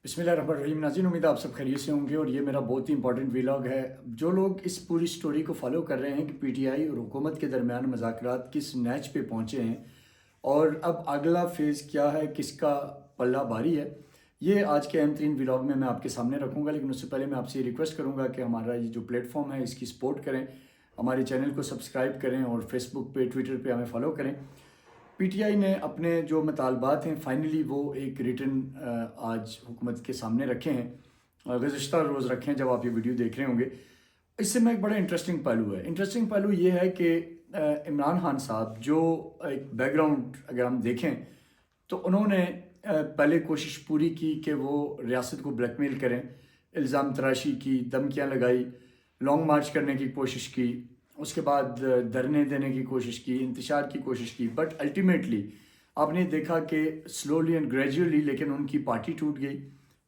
बिस्मिल्लाहिर्रहमानिर्रहीम। नाज़रीन, उम्मीद है आप सब खैरियत से होंगे और ये मेरा बहुत ही इंपॉर्टेंट वीलॉग है। जो लोग इस पूरी स्टोरी को फॉलो कर रहे हैं कि पीटीआई और हुकूमत के दरमियान मुज़ाकरात किस नैच पे पहुंचे हैं और अब अगला फेज़ क्या है, किसका पल्ला भारी है, ये आज के अहम तरीन वीलॉग में मैं आपके सामने रखूँगा। लेकिन उससे पहले मैं आपसे ये रिक्वेस्ट करूँगा कि हमारा ये जो प्लेटफॉर्म है इसकी सपोर्ट करें, हमारे चैनल को सब्सक्राइब करें और फेसबुक पे, ट्विटर पे हमें फॉलो करें। पीटीआई ने अपने जो मुतालबात हैं फाइनली वो एक रिटन आज हुकूमत के सामने रखे हैं, गुज़श्ता रोज़ रखे हैं जब आप ये वीडियो देख रहे होंगे। इससे में एक बड़ा इंटरेस्टिंग पहलू है। इंटरेस्टिंग पहलू ये है कि इमरान खान साहब जो एक बैकग्राउंड अगर हम देखें तो उन्होंने पहले कोशिश पूरी की कि वो रियासत को ब्लैकमेल करें, इल्ज़ाम तराशी की, धमकियाँ लगाई, लॉन्ग मार्च करने की कोशिश की, उसके बाद धरने देने की कोशिश की, इंतशार की कोशिश की। बट अल्टीमेटली आपने देखा कि स्लोली एंड ग्रेजुअली लेकिन उनकी पार्टी टूट गई,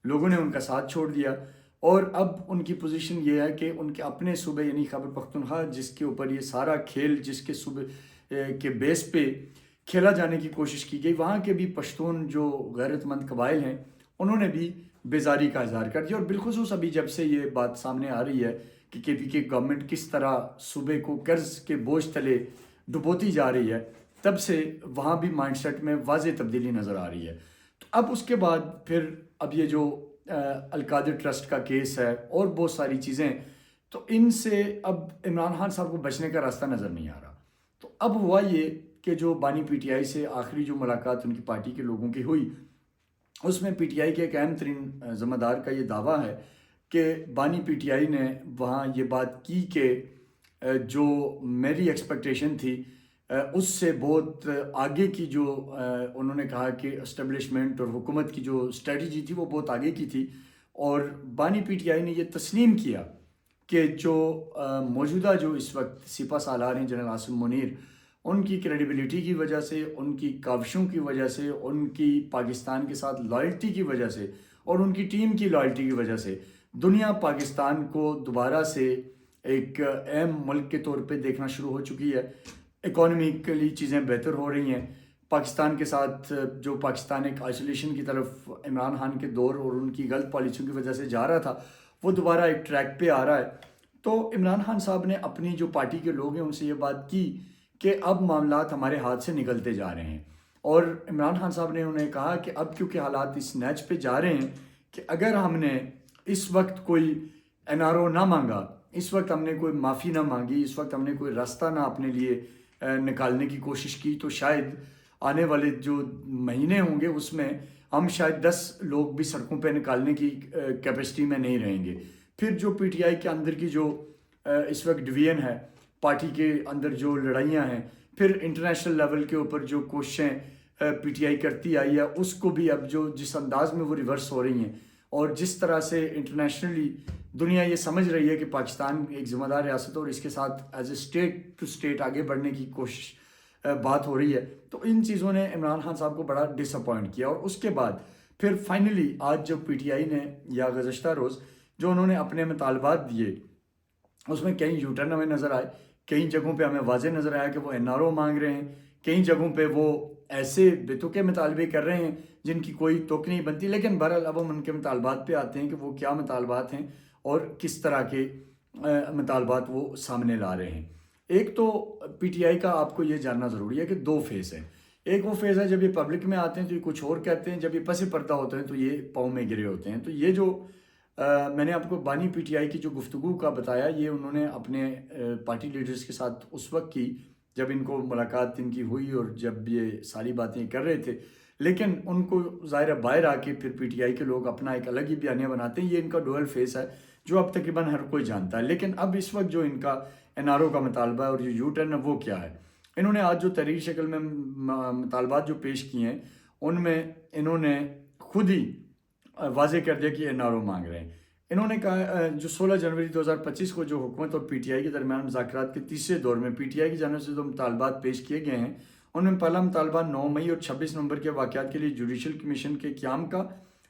लोगों ने उनका साथ छोड़ दिया और अब उनकी पोजीशन ये है कि उनके अपने सूबे यानी खैबर पख्तूनख्वा जिसके ऊपर ये सारा खेल जिसके सूबे के बेस पे खेला जाने की कोशिश की गई, वहाँ के भी पश्तून जो गैरतमंद कबाइल हैं उन्होंने भी बेजारी का इजहार कर दिया। और बिलखुसूस अभी जब से ये बात सामने आ रही है कि केपी गवर्नमेंट किस तरह सूबे को कर्ज के बोझ तले डुबोती जा रही है, तब से वहाँ भी माइंडसेट में वाज़ेह तब्दीली नज़र आ रही है। तो अब उसके बाद फिर अब ये जो अलकादिर ट्रस्ट का केस है और बहुत सारी चीज़ें, तो इनसे अब इमरान खान साहब को बचने का रास्ता नज़र नहीं आ रहा। तो अब हुआ ये कि जो बानी पीटीआई से आखिरी जो मुलाकात उनकी पार्टी के लोगों की हुई, उसमें पीटीआई के एक अहम तरीन ज़िम्मेदार का ये दावा है कि बानी पीटीआई ने वहाँ ये बात की कि जो मेरी एक्सपेक्टेशन थी उससे बहुत आगे की जो उन्होंने कहा कि इस्टेब्लिशमेंट और हुकूमत की जो स्ट्रेटजी थी वो बहुत आगे की थी। और बानी पीटीआई ने ये तस्लीम किया कि जो मौजूदा जो इस वक्त सिपा सालार हैं जनरल आसिम मुनीर, उनकी क्रेडिबिलिटी की वजह से, उनकी काविशों की वजह से, उनकी पाकिस्तान के साथ लॉयल्टी की वजह से और उनकी टीम की लॉयल्टी की वजह से दुनिया पाकिस्तान को दोबारा से एक अहम मुल्क के तौर पे देखना शुरू हो चुकी है। इकोनॉमिकली चीज़ें बेहतर हो रही हैं। पाकिस्तान के साथ जो पाकिस्तान एक आइसोलेशन की तरफ इमरान खान के दौर और उनकी गलत पॉलिसियों की वजह से जा रहा था, वो दोबारा एक ट्रैक पे आ रहा है। तो इमरान खान साहब ने अपनी जो पार्टी के लोग हैं उनसे ये बात की कि अब मामलात हमारे हाथ से निकलते जा रहे हैं। और इमरान खान साहब ने उन्हें कहा कि अब क्योंकि हालात इस नैच पे जा रहे हैं कि अगर हमने इस वक्त कोई एनआरओ ना मांगा, इस वक्त हमने कोई माफ़ी ना मांगी, इस वक्त हमने कोई रास्ता ना अपने लिए निकालने की कोशिश की, तो शायद आने वाले जो महीने होंगे उसमें हम शायद 10 लोग भी सड़कों पे निकालने की कैपेसिटी में नहीं रहेंगे। फिर जो पीटीआई के अंदर की जो इस वक्त डिवीजन है, पार्टी के अंदर जो लड़ाइयाँ हैं, फिर इंटरनेशनल लेवल के ऊपर जो कोशिशें पीटीआई करती आई है, उसको भी अब जो जिस अंदाज में वो रिवर्स हो रही हैं और जिस तरह से इंटरनेशनली दुनिया ये समझ रही है कि पाकिस्तान एक ज़िम्मेदार रियासत और इसके साथ as a state to state आगे बढ़ने की कोशिश बात हो रही है, तो इन चीज़ों ने इमरान खान साहब को बड़ा डिसअपॉइंट किया। और उसके बाद फिर फाइनली आज जो पीटीआई ने या गुज़श्ता रोज़ जो उन्होंने अपने मुतालबात दिए, उसमें कई यूटर्न हमें नज़र आए, कई जगहों पे हमें वाज़े नज़र आया कि वो एनआरओ मांग रहे हैं, कई जगहों पे वो ऐसे बेतुके मुतालबे कर रहे हैं जिनकी कोई तुक नहीं बनती। लेकिन बहरहाल अब हम उनके मुतालबात पे आते हैं कि वो क्या मुतालबात हैं और किस तरह के मुतालबात वो सामने ला रहे हैं। एक तो पीटीआई का आपको ये जानना ज़रूरी है कि दो फेज़ हैं। एक वो फेज़ है जब ये पब्लिक में आते हैं तो ये कुछ और कहते हैं, जब ये पसे पर्दा होते हैं तो ये पाँव में गिरे होते हैं। तो ये जो मैंने आपको बानी पीटीआई की जो गुफ्तगू का बताया, ये उन्होंने अपने पार्टी लीडर्स के साथ उस वक्त की जब इनको मुलाकात इनकी हुई और जब ये सारी बातें कर रहे थे। लेकिन उनको ज़ाहिर बाहर आके फिर पीटीआई के लोग अपना एक अलग ही बयानिया बनाते हैं। ये इनका डुअल फेस है जो अब तकरीबन हर कोई जानता है। लेकिन अब इस वक्त जो इनका एनआरओ का मुतालबा है और जो यू टर्न है वो क्या है, इन्होंने आज जो तहरीर शक्ल में मुतालबात जो पेश किए हैं उनमें इन्होंने खुद ही वाज़े कर दिया कि एनआरओ मांग रहे हैं। इन्होंने कहा जो 16 जनवरी 2025 को जो हुकूमत और पीटीआई के दरमियान मुज़ाकरात के तीसरे दौर में पीटीआई की जानिब से जो मुतालबात पेश किए गए हैं, उनमें पहला मुतालबा 9 मई और 26 नवंबर के वाक़यात के लिए जुडिशल कमीशन के क़याम का,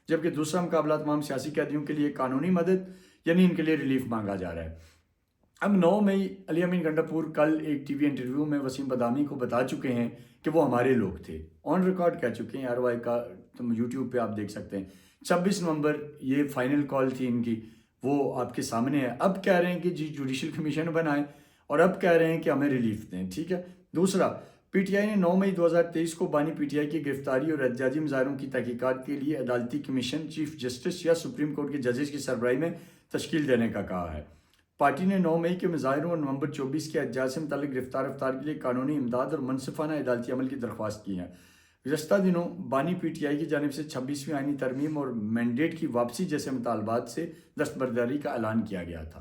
जबकि दूसरा मुकाबला तमाम सियासी कैदियों के लिए कानूनी मदद यानी इनके लिए रिलीफ मांगा जा रहा है। अब 9 मई अली अमीन गंडापुर कल एक टीवी इंटरव्यू में वसीम बदामी को बता चुके हैं कि वो हमारे लोग थे, ऑन रिकॉर्ड कह चुके हैं, आरवाई का تم یوٹیوب پہ آپ دیکھ سکتے ہیں. 26 نومبر یہ فائنل کال تھی ان کی, وہ آپ کے سامنے ہے. اب کہہ رہے ہیں کہ جی جوڈیشل کمیشن بنائیں, اور اب کہہ رہے ہیں کہ ہمیں ریلیف دیں. ٹھیک ہے. دوسرا, پی ٹی آئی نے 9 مئی 2023 کو بانی پی ٹی آئی کی گرفتاری اور احتجاجی مظاہروں کی تحقیقات کے لیے عدالتی کمیشن چیف جسٹس یا سپریم کورٹ کے ججز کی سربراہی میں تشکیل دینے کا کہا ہے. پارٹی نے 9 مئی کے مظاہروں اور نومبر 24 کے احتجاج سے متعلق گرفتار افراد کے لیے قانونی امداد اور منصفانہ عدالتی عمل کی درخواست کی ہے. گزشتہ دنوں بانی پی ٹی آئی کی جانب سے 26ویں آئینی ترمیم اور مینڈیٹ کی واپسی جیسے مطالبات سے دستبرداری کا اعلان کیا گیا تھا.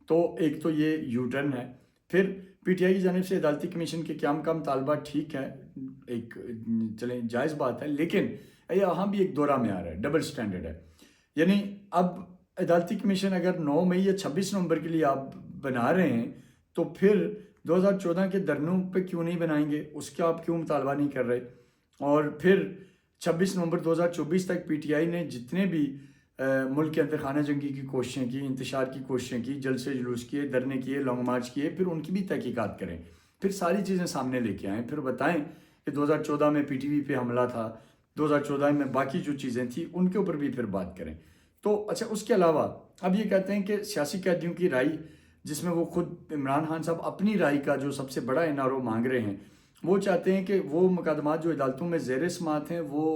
تو ایک تو یہ یو ٹرن ہے. پھر پی ٹی آئی کی جانب سے عدالتی کمیشن کے قیام کا مطالبہ ٹھیک ہے, ایک چلیں جائز بات ہے, لیکن یہاں بھی ایک دورہ میں آ رہا ہے, ڈبل سٹینڈرڈ ہے. یعنی اب عدالتی کمیشن اگر 9 مئی یا 26 نومبر کے لیے آپ بنا رہے ہیں تو پھر 2014 کے دھرنوں پہ کیوں نہیں بنائیں گے, اس کا آپ کیوں مطالبہ نہیں کر رہے. اور پھر 26 نومبر 2024 تک پی ٹی آئی نے جتنے بھی ملک کے اندر خانہ جنگی کی کوششیں کی, انتشار کی کوششیں کی, جلسے جلوس کیے, دھرنے کیے, لانگ مارچ کیے, پھر ان کی بھی تحقیقات کریں, پھر ساری چیزیں سامنے لے کے آئیں, پھر بتائیں کہ 2014 میں پی ٹی وی پہ حملہ تھا, 2014 میں باقی جو چیزیں تھیں ان کے اوپر بھی پھر بات کریں. تو اچھا, اس کے علاوہ اب یہ کہتے ہیں کہ سیاسی قیدیوں کی رہائی, جس میں وہ خود عمران خان صاحب اپنی رہائی کا جو سب سے بڑا NRO مانگ رہے ہیں, وہ چاہتے ہیں کہ وہ مقدمات جو عدالتوں میں زیر سماعت ہیں وہ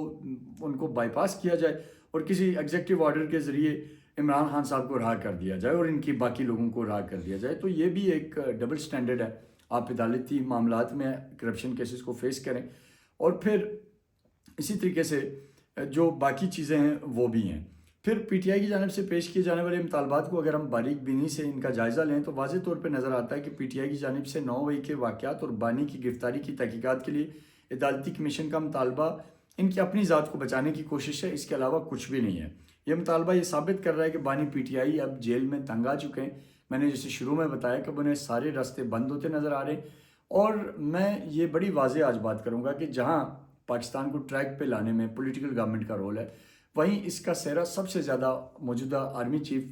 ان کو بائی پاس کیا جائے اور کسی ایگزیکٹو آرڈر کے ذریعے عمران خان صاحب کو رہا کر دیا جائے اور ان کی باقی لوگوں کو رہا کر دیا جائے. تو یہ بھی ایک ڈبل سٹینڈرڈ ہے. آپ عدالتی معاملات میں کرپشن کیسز کو فیس کریں, اور پھر اسی طریقے سے جو باقی چیزیں ہیں وہ بھی ہیں. پھر پی ٹی آئی کی جانب سے پیش کیے جانے والے مطالبات کو اگر ہم باریک بینی سے ان کا جائزہ لیں تو واضح طور پہ نظر آتا ہے کہ پی ٹی آئی کی جانب سے 9 مئی کے واقعات اور بانی کی گرفتاری کی تحقیقات کے لیے عدالتی کمیشن کا مطالبہ ان کی اپنی ذات کو بچانے کی کوشش ہے, اس کے علاوہ کچھ بھی نہیں ہے. یہ مطالبہ یہ ثابت کر رہا ہے کہ بانی پی ٹی آئی اب جیل میں تنگ آ چکے ہیں. میں نے جیسے شروع میں بتایا کہ انہیں سارے راستے بند ہوتے نظر آ رہے ہیں, اور میں یہ بڑی واضح آج بات کروں گا کہ جہاں پاکستان کو ٹریک پہ لانے میں پولیٹیکل گورنمنٹ کا رول ہے, وہیں اس کا سہرا سب سے زیادہ موجودہ army chief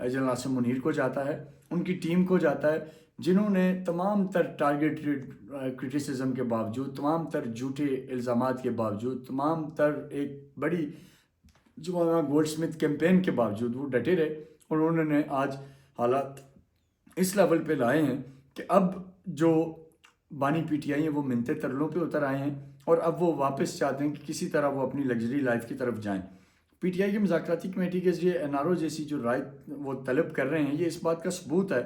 general Asim Munir کو جاتا ہے, ان کی ٹیم کو جاتا ہے, جنہوں نے تمام تر ٹارگیٹڈ کرٹیسزم کے باوجود, تمام تر جھوٹے الزامات کے باوجود, تمام تر ایک بڑی جو گولڈ سمتھ کیمپین کے باوجود وہ ڈٹے رہے, اور انہوں نے آج حالات اس لیول پہ لائے ہیں کہ اب جو بانی پی ٹی آئی ہیں وہ منتے ترلوں پہ اتر آئے ہیں, اور اب وہ واپس چاہتے ہیں کہ کسی طرح وہ اپنی لگژری لائف کی طرف جائیں. پی ٹی آئی کی مذاکراتی کمیٹی کے ذریعے NRO جیسی جو رائے وہ طلب کر رہے ہیں, یہ اس بات کا ثبوت ہے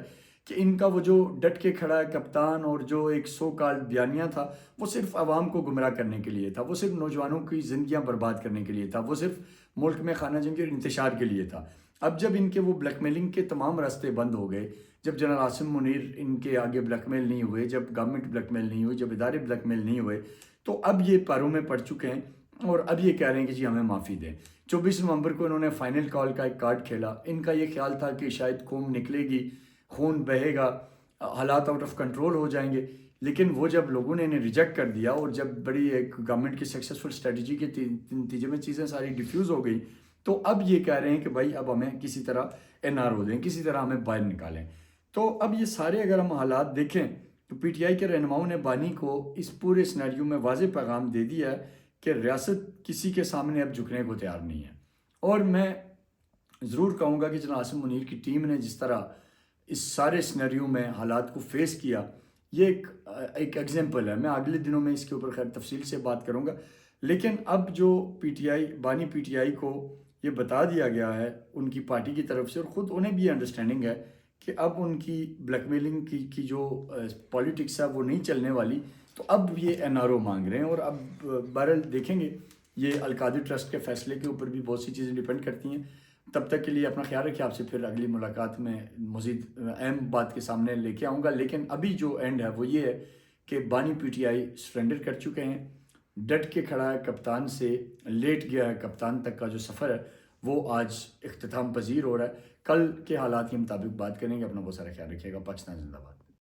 کہ ان کا وہ جو ڈٹ کے کھڑا ہے کپتان اور جو ایک سو کال بیانیہ تھا, وہ صرف عوام کو گمراہ کرنے کے لیے تھا, وہ صرف نوجوانوں کی زندگیاں برباد کرنے کے لیے تھا, وہ صرف ملک میں خانہ جنگی اور انتشار کے لیے تھا. اب جب ان کے وہ بلیک میلنگ کے تمام راستے بند ہو گئے, جب جنرل عاصم منیر ان کے آگے بلیک میل نہیں ہوئے, جب گورنمنٹ بلیک میل نہیں ہوئی, جب ادارے بلیک میل نہیں ہوئے, تو اب یہ پیروں میں پڑ چکے ہیں اور اب یہ کہہ رہے ہیں کہ جی ہمیں معافی دیں. 24 نومبر کو انہوں نے فائنل کال کا ایک کارڈ کھیلا. ان کا یہ خیال تھا کہ شاید قوم نکلے گی, خون بہے گا, حالات آؤٹ آف کنٹرول ہو جائیں گے, لیکن وہ جب لوگوں نے انہیں ریجیکٹ کر دیا اور جب بڑی ایک گورنمنٹ کی سکسیسفل اسٹریٹجی کے نتیجے میں چیزیں ساری ڈیفیوز ہو گئی, تو اب یہ کہہ رہے ہیں کہ بھائی اب ہمیں کسی طرح NRO دیں, کسی طرح ہمیں باہر نکالیں. تو اب یہ سارے اگر ہم حالات دیکھیں تو پی ٹی آئی کے رہنماؤں نے بانی کو اس پورے سینیریو میں واضح پیغام دے دیا ہے کہ ریاست کسی کے سامنے اب جھکنے کو تیار نہیں ہے. اور میں ضرور کہوں گا کہ جناب عاصم منیر کی ٹیم نے جس طرح اس سارے سینیریو میں حالات کو فیس کیا, یہ ایک ایگزامپل ہے. میں اگلے دنوں میں اس کے اوپر خیر تفصیل سے بات کروں گا, لیکن اب جو پی ٹی آئی بانی پی ٹی آئی کو یہ بتا دیا گیا ہے ان کی پارٹی کی طرف سے, اور خود انہیں بھی انڈرسٹینڈنگ ہے کہ اب ان کی بلیک میلنگ کی جو پالیٹکس ہے وہ نہیں چلنے والی, تو اب یہ NRO مانگ رہے ہیں. اور اب بہرحال دیکھیں گے, یہ القادری ٹرسٹ کے فیصلے کے اوپر بھی بہت سی چیزیں ڈیپینڈ کرتی ہیں. تب تک کے لیے اپنا خیال رکھیں. آپ سے پھر اگلی ملاقات میں مزید اہم بات کے سامنے لے کے آؤں گا, لیکن ابھی جو اینڈ ہے وہ یہ ہے کہ بانی پی ٹی آئی سرنڈر کر چکے ہیں, ڈٹ کے کھڑا ہے کپتان سے, لیٹ گیا ہے کپتان تک کا جو سفر ہے وہ آج اختتام پذیر ہو رہا ہے. کل کے حالات کے مطابق بات کریں گے. اپنا بہت سارا خیال رکھیے گا. پاکستان زندہ باد.